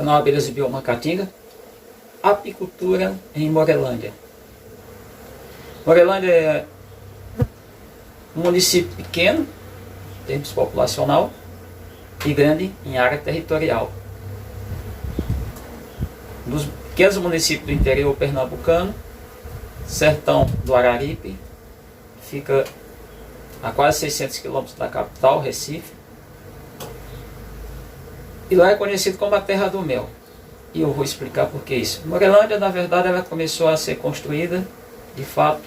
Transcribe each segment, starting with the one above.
Canal Abelhas de Bioma Caatinga. Apicultura em Morelândia. Morelândia é um município pequeno, em termos populacional, e grande em área territorial. Um dos pequenos municípios do interior pernambucano, Sertão do Araripe, fica a quase 600 quilômetros da capital, Recife. E lá é conhecido como a Terra do Mel. E eu vou explicar por que isso. Morelândia, na verdade, ela começou a ser construída, de fato,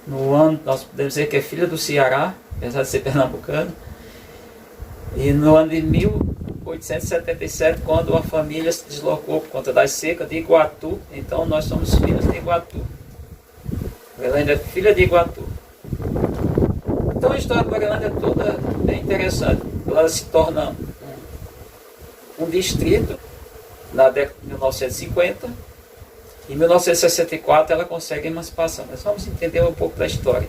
no ano, nós podemos dizer que é filha do Ceará, apesar de ser pernambucano, e no ano de 1877, quando a família se deslocou por conta das secas de Iguatu. Então nós somos filhos de Iguatu. Morelândia é filha de Iguatu. Então a história de Morelândia é toda bem interessante. Ela se torna um distrito na década de 1950. Em 1964 ela consegue emancipação. Mas vamos entender um pouco da história.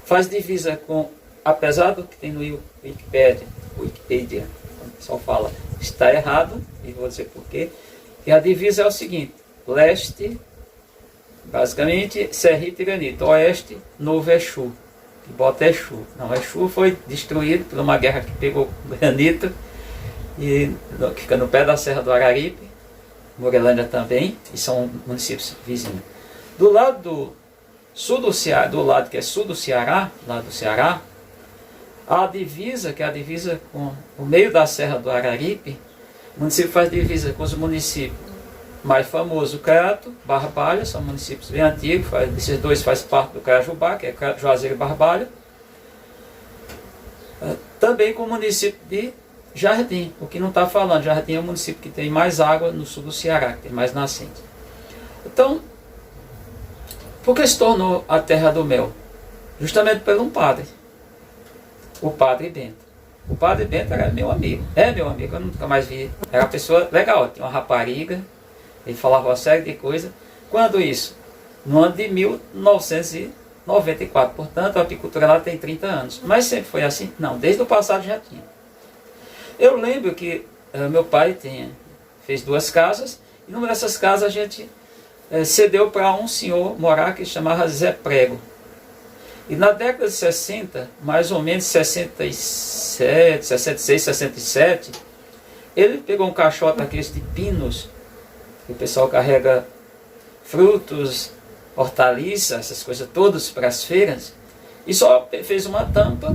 Faz divisa com, apesar do que tem no Wikipedia, como o pessoal fala, está errado, e vou dizer por quê. E a divisa é o seguinte: leste, basicamente, Serrita e Granito; oeste, Novo Exu, que bota Exu. Não, Exu foi destruído por uma guerra que pegou Granito, e que fica no pé da Serra do Araripe, Morelândia também, e são municípios vizinhos. Do lado do sul do Ceará, do lado que é sul do Ceará, lá do Ceará, a divisa, que é a divisa com o meio da Serra do Araripe, o município faz divisa com os municípios mais famosos, Crato, Barbalha, são municípios bem antigos, esses dois fazem parte do Carajubá, que é Juazeiro e Barbalha. Também com o município de Jardim, o que não está falando, Jardim é o município que tem mais água no sul do Ceará, que tem mais nascentes. Então, por que se tornou a Terra do Mel? Justamente pelo um padre, o Padre Bento. O Padre Bento era meu amigo, meu amigo, eu nunca mais vi. Era uma pessoa legal, tinha uma rapariga, ele falava uma série de coisas. Quando isso? No ano de 1994, portanto a apicultura lá tem 30 anos. Mas sempre foi assim? Não, desde o passado já tinha. Eu lembro que meu pai fez 2 casas, e numa dessas casas a gente cedeu para um senhor morar que chamava Zé Prego. E na década de 60, mais ou menos 67, 66, 67, ele pegou um caixote daqueles de pinos, que o pessoal carrega frutos, hortaliças, essas coisas todas para as feiras, e só fez uma tampa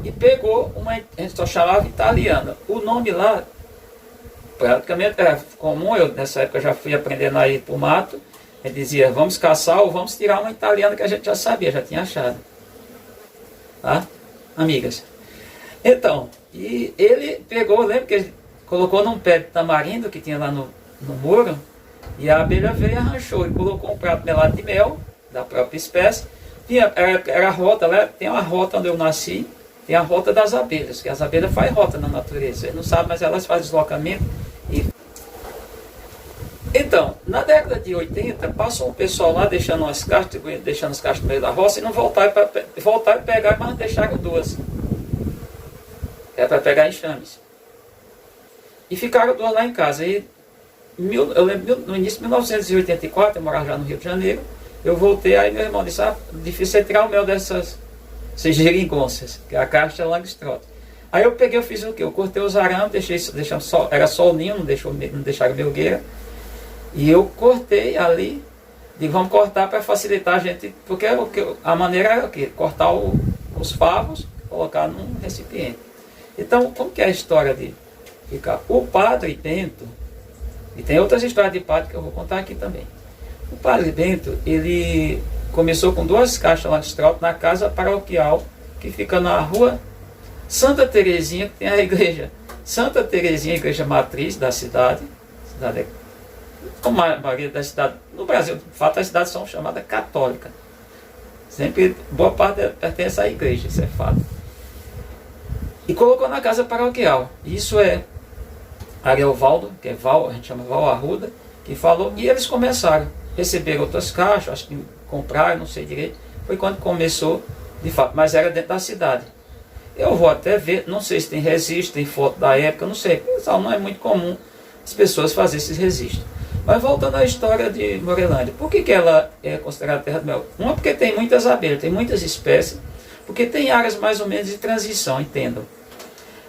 e pegou a gente só chamava italiana. O nome lá, praticamente era comum, eu nessa época já fui aprendendo a ir para o mato. Ele dizia: vamos caçar ou vamos tirar uma italiana, que a gente já sabia, já tinha achado. Tá? Amigas. Então, e ele pegou, lembra que ele colocou num pé de tamarindo que tinha lá no muro, e a abelha veio e arranchou, e colocou um prato melado de mel, da própria espécie. Era a rota, tem uma rota onde eu nasci, tem a rota das abelhas, que as abelhas fazem rota na natureza. Ele não sabe, mas elas fazem deslocamento. Então, na década de 80, passou um pessoal lá deixando as caixas no meio da roça, e não voltaram e pegar, mas deixaram 2. É para pegar enxames. E ficaram 2 lá em casa. E eu lembro, no início de 1984, eu morava já no Rio de Janeiro, eu voltei, aí meu irmão disse: difícil é tirar o mel dessas geringonças, que é a caixa Langstroth. Aí eu peguei, eu fiz o quê? Eu cortei os arames, era só o ninho, não deixaram melgueira. E eu cortei ali, digo, vamos cortar para facilitar a gente, porque a maneira era o quê? Cortar os favos, colocar num recipiente. Então, como que é a história de ficar? O Padre Bento, e tem outras histórias de padre que eu vou contar aqui também. O Padre Bento, ele começou com 2 caixas Langstroth na casa paroquial, que fica na rua Santa Terezinha, que tem a igreja Santa Terezinha, a igreja matriz da cidade. Como a maioria das cidades no Brasil, de fato, as cidades são chamadas católicas. Sempre, boa parte pertence à igreja, isso é fato. E colocou na casa paroquial. Isso é Ariovaldo, que é Val, a gente chama Val Arruda, que falou, e eles começaram. Receberam outras caixas, acho que compraram, não sei direito. Foi quando começou, de fato, mas era dentro da cidade. Eu vou até ver, não sei se tem registro, tem foto da época, não sei. Não é muito comum as pessoas faziam esses registros. Mas voltando à história de Morelândia, por que ela é considerada terra do mel? Uma, porque tem muitas abelhas, tem muitas espécies, porque tem áreas mais ou menos de transição, entendam.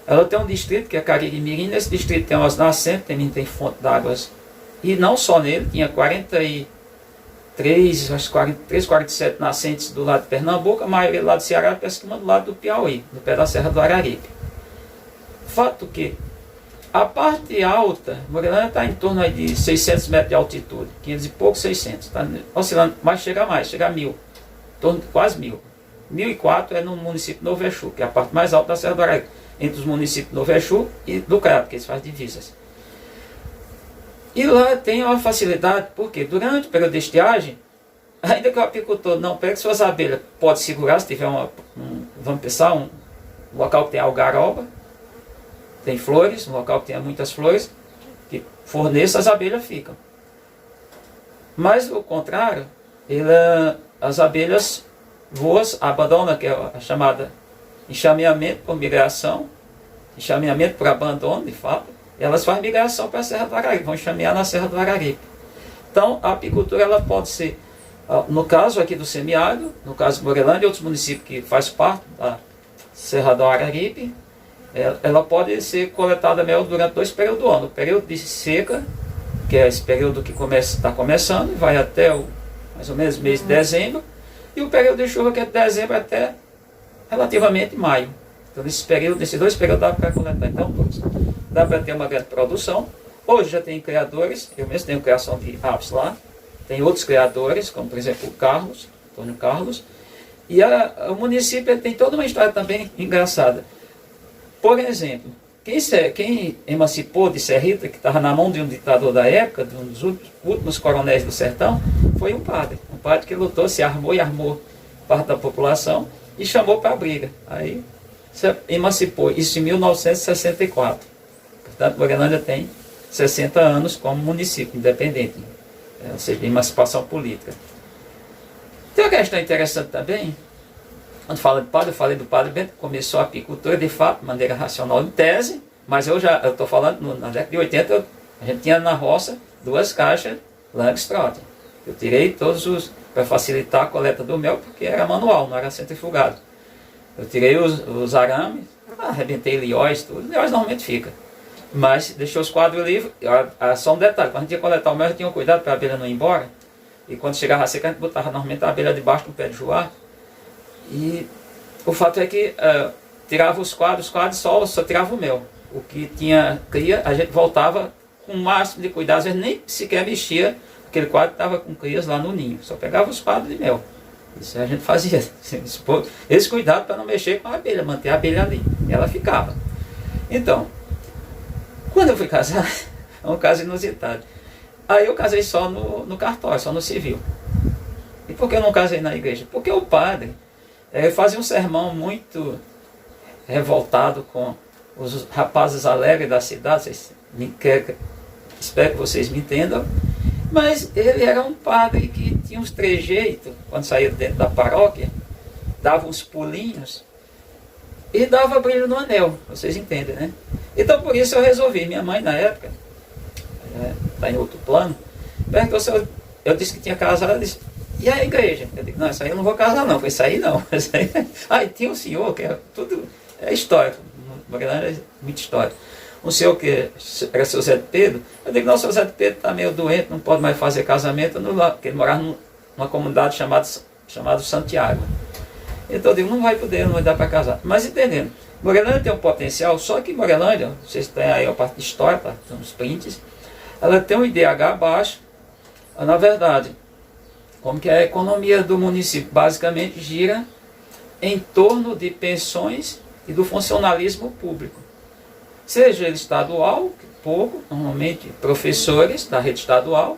Ela tem um distrito que é Cariri-Mirim, nesse distrito tem umas nascentes, tem fonte d'água, e não só nele, tinha 43, acho 43, 47 nascentes do lado de Pernambuco, a maioria do lado do Ceará, parece do lado do Piauí, no pé da Serra do Araripe. Fato que a parte alta, Morelândia está em torno aí de 600 metros de altitude, 500 e pouco, 600, está oscilando, mas chega a 1.000, em torno de quase 1.000. 1.004 é no município de Novo Exu, que é a parte mais alta da Serra do Araripe, entre os municípios de Novo Exu e do Crato, que eles fazem divisas. E lá tem uma facilidade, porque durante o período de estiagem, ainda que o apicultor não pegue suas abelhas, pode segurar, se tiver vamos pensar, um local que tem algaroba, tem flores, um local que tenha muitas flores, que forneça, as abelhas ficam. Mas o contrário, as abelhas voas abandonam, que é a chamada enxameamento por migração, enxameamento por abandono, de fato, elas fazem migração para a Serra do Araripe, vão enxamear na Serra do Araripe. Então, a apicultura ela pode ser, no caso aqui do semiárido, no caso de Morelândia e outros municípios que fazem parte da Serra do Araripe, ela pode ser coletada mel durante 2 períodos do ano. O período de seca, que é esse período que está começando, vai até mais ou menos mês de dezembro, e o período de chuva, que é de dezembro até relativamente maio. Então, nesses 2 períodos dá para coletar. Então, dá para ter uma grande produção. Hoje já tem criadores, eu mesmo tenho criação de aves lá, tem outros criadores, como por exemplo o Carlos, Antônio Carlos, e o município tem toda uma história também engraçada. Por exemplo, quem emancipou de Serrita, que estava na mão de um ditador da época, de um dos últimos coronéis do sertão, foi um padre que lutou, se armou e armou parte da população e chamou para a briga. Aí emancipou, isso em 1964. Portanto, Morelândia tem 60 anos como município independente, ou seja, de emancipação política. Tem uma questão interessante também, quando fala de padre, eu falei do padre Bento, começou a apicultura de fato, de maneira racional em tese, mas eu estou falando, na década de 80, a gente tinha na roça 2 caixas Langstroth. Eu tirei para facilitar a coleta do mel, porque era manual, não era centrifugado. Eu tirei os arames, arrebentei lióis, tudo, lióis normalmente fica. Mas deixei os quadros livres, só um detalhe, quando a gente ia coletar o mel, a gente tinha um cuidado para a abelha não ir embora, e quando chegava a seca, a gente botava normalmente a abelha debaixo do pé de joá, e o fato é que tirava os quadros só tirava o mel. O que tinha cria, a gente voltava com o máximo de cuidado, às vezes nem sequer mexia, aquele quadro estava com crias lá no ninho, só pegava os quadros de mel. Isso a gente fazia, esse cuidado para não mexer com a abelha, manter a abelha ali, e ela ficava. Então, quando eu fui casar, é um caso inusitado, aí eu casei só no cartório, só no civil. E por que eu não casei na igreja? Porque o padre fazia um sermão muito revoltado com os rapazes alegres da cidade, espero que vocês me entendam, mas ele era um padre que tinha uns trejeitos, quando saía dentro da paróquia, dava uns pulinhos e dava brilho no anel, vocês entendem, né? Então por isso eu resolvi, minha mãe na época, está em outro plano, perguntou se eu disse que tinha casado, ela disse, e a igreja? Eu digo, não, isso aí eu não vou casar não, isso aí não. Aí tinha um senhor, que tudo é histórico, Morelândia é muita história. Um senhor que era seu Zé de Pedro, eu digo, não, seu Zé de Pedro está meio doente, não pode mais fazer casamento, porque ele morava numa comunidade chamada Santiago. Então eu digo, não vai poder, não vai dar para casar. Mas entendendo, Morelândia tem um potencial, só que Morelândia, vocês têm aí a parte de história, tá? Tem uns prints, ela tem um IDH baixo, na verdade, como que a economia do município basicamente gira em torno de pensões e do funcionalismo público. Seja ele estadual, pouco, normalmente professores da rede estadual,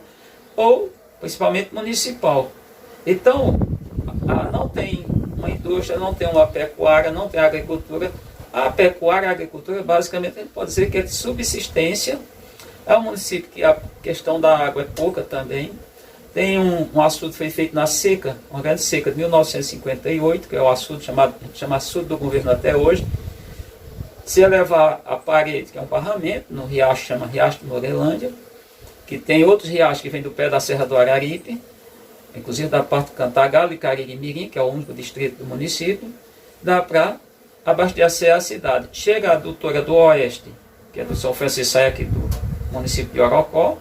ou principalmente municipal. Então, não tem uma indústria, não tem uma pecuária, não tem agricultura. A pecuária e a agricultura, basicamente, a gente pode dizer que é de subsistência. É um município que a questão da água é pouca também. Tem um açude que foi feito na seca, uma grande seca de 1958, que é o açude chama açude do governo até hoje. se elevar a parede, que é um barramento, no riacho, chama Riacho de Morelândia, que tem outros riachos que vêm do pé da Serra do Araripe, inclusive da parte do Cantagalo e Cariri-Mirim, que é o único distrito do município, dá para abastecer a cidade. Chega a adutora do Oeste, que é do São Francisco, aqui do município de Orocó,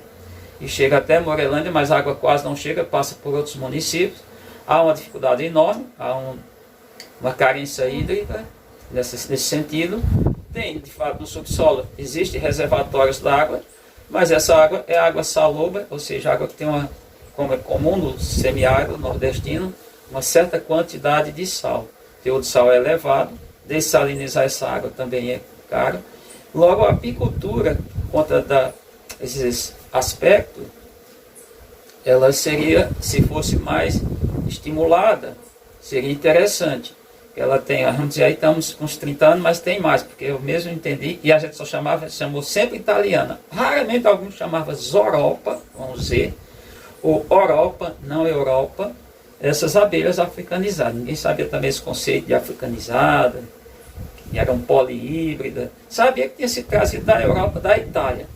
e chega até Morelândia, mas a água quase não chega, passa por outros municípios. Há uma dificuldade enorme, há uma carência hídrica nesse sentido. Tem, de fato, no subsolo, existem reservatórios d'água, mas essa água é água salobra, ou seja, água que tem como é comum no semiárido nordestino, uma certa quantidade de sal. O teor de sal é elevado, dessalinizar essa água também é caro. Logo, a apicultura, por conta desses aspectos, ela seria, se fosse mais estimulada, seria interessante. Ela tem, vamos dizer, aí estamos com uns 30 anos, mas tem mais, porque eu mesmo entendi, e a gente chamou sempre italiana. Raramente alguns chamavam Zoropa, vamos dizer, ou Oropa, não Europa, essas abelhas africanizadas. Ninguém sabia também esse conceito de africanizada, que eram poliíbrida. Sabia que tinha se trazido da Europa, da Itália.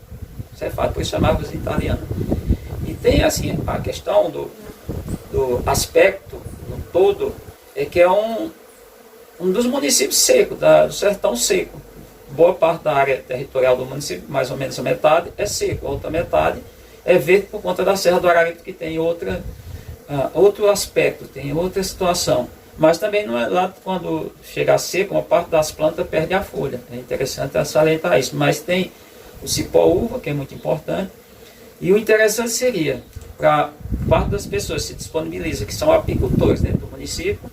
Isso é fato, por isso chamavam os italianos. E tem assim, a questão do aspecto no todo, é que é um dos municípios secos, do sertão seco. Boa parte da área territorial do município, mais ou menos a metade, é seco. A outra metade é verde por conta da Serra do Araripe, que tem outro aspecto, tem outra situação. Mas também não é lá, quando chega a seco, uma parte das plantas perde a folha. É interessante salientar isso. Mas tem o cipó-uva, que é muito importante. E o interessante seria, para parte das pessoas que se disponibilizam, que são apicultores dentro do município,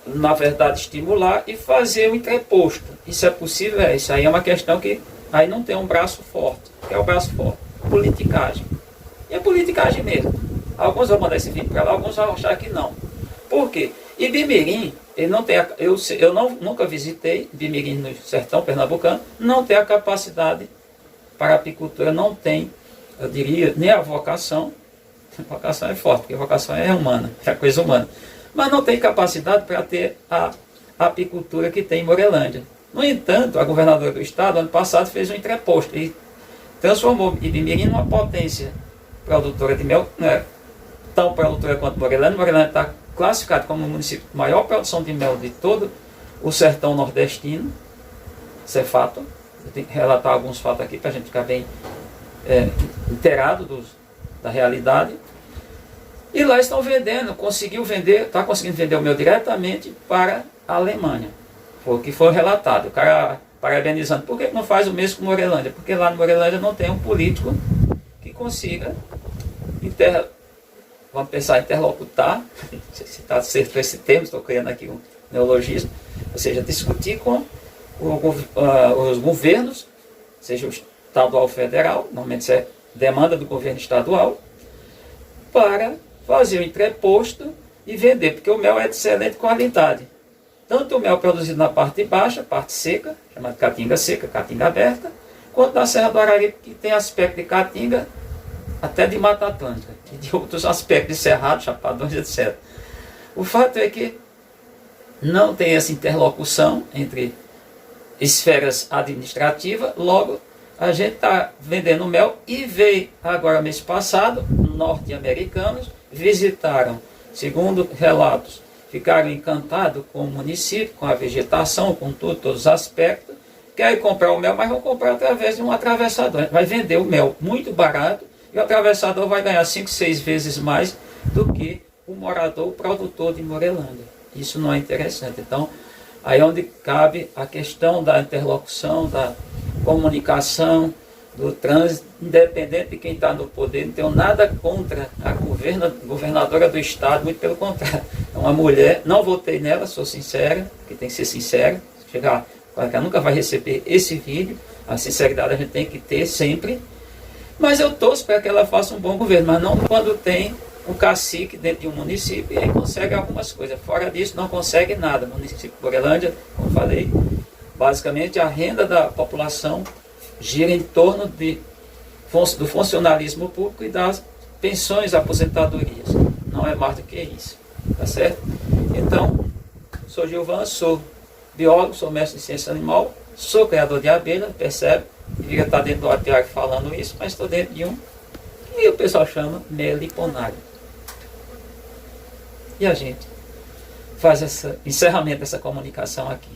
na verdade, estimular e fazer o entreposto. Isso é possível? Isso aí é uma questão que aí não tem um braço forte. Que é o braço forte? Politicagem. E é politicagem mesmo. Alguns vão mandar esse vídeo para lá, alguns vão achar que não. Por quê? Ibimirim, ele não tem nunca visitei Ibimirim no sertão pernambucano, não tem a capacidade para a apicultura, não tem, eu diria, nem a vocação. A vocação é forte, porque a vocação é humana, é coisa humana. Mas não tem capacidade para ter a apicultura que tem em Morelândia. No entanto, a governadora do estado, ano passado, fez um entreposto e transformou Ibimirim numa potência produtora de mel, não é tão produtora quanto Morelândia. Morelândia está classificado como o município de maior produção de mel de todo o sertão nordestino. Isso é fato. Eu tenho que relatar alguns fatos aqui para a gente ficar bem inteirado da realidade. E lá estão vendendo, está conseguindo vender o mel diretamente para a Alemanha. Foi o que foi relatado. O cara parabenizando. Por que não faz o mesmo com Morelândia? Porque lá no Morelândia não tem um político que consiga vamos pensar em interlocutar, se está certo esse termo, estou criando aqui um neologismo, ou seja, discutir com os governos, seja o estadual ou federal, normalmente isso é demanda do governo estadual, para fazer o entreposto e vender, porque o mel é de excelente qualidade. Tanto o mel produzido na parte baixa, parte seca, chamada caatinga seca, caatinga aberta, quanto na Serra do Araripe, que tem aspecto de caatinga até de Mata Atlântica, e de outros aspectos de cerrado, chapadões, etc. O fato é que não tem essa interlocução entre esferas administrativas, logo a gente está vendendo mel e veio agora mês passado, norte-americanos, visitaram, segundo relatos, ficaram encantados com o município, com a vegetação, com todos os aspectos, querem comprar o mel, mas vão comprar através de um atravessador. Vai vender o mel muito barato e o atravessador vai ganhar 5, 6 vezes mais do que o morador, o produtor de Morelândia. Isso não é interessante. Então, aí é onde cabe a questão da interlocução, da comunicação, do trânsito, independente de quem está no poder. Não tenho nada contra a governadora do estado, muito pelo contrário. É uma mulher, não votei nela, sou sincera, porque tem que ser sincera. Chegar, ela nunca vai receber esse vídeo, a sinceridade a gente tem que ter sempre. Mas eu torço para que ela faça um bom governo, mas não quando tem um cacique dentro de um município e aí consegue algumas coisas. Fora disso, não consegue nada. O município de Morelândia, como falei, basicamente a renda da população gira em torno do funcionalismo público e das pensões, aposentadorias. Não é mais do que isso. Tá certo? Então, sou Gilvan, sou biólogo, sou mestre de ciência animal, sou criador de abelha, percebe? Devia estar dentro do apiário falando isso, mas estou dentro de um que o pessoal chama meliponário. E a gente faz esse encerramento dessa comunicação aqui.